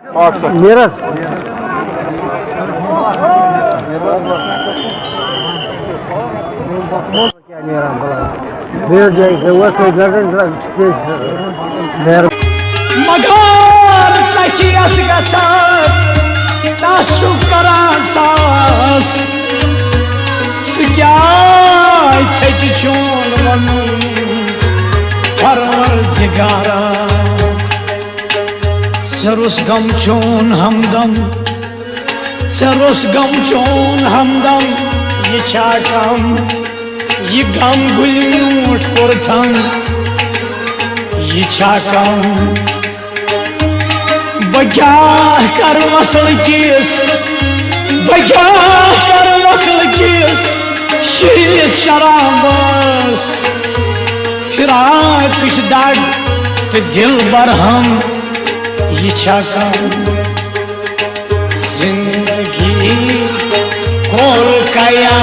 मेरा क्या मेरा मेरे जाएगा वो कोई गर्दन मगर चकियस गछात ताशु करान सास सुक्याय छति चोन वनु परवरदिगारा सरुस गम चोन हमदम सरुस गम चोन हमदम ये छाकम ये गम गुलूट कोरथम ये छाकम बग्या कर मसल किस बग्या कर मसल किस शीश शराबस फिराक कुछ दाग तो दिल बरहम ये छाकम जिंदगी कोर कया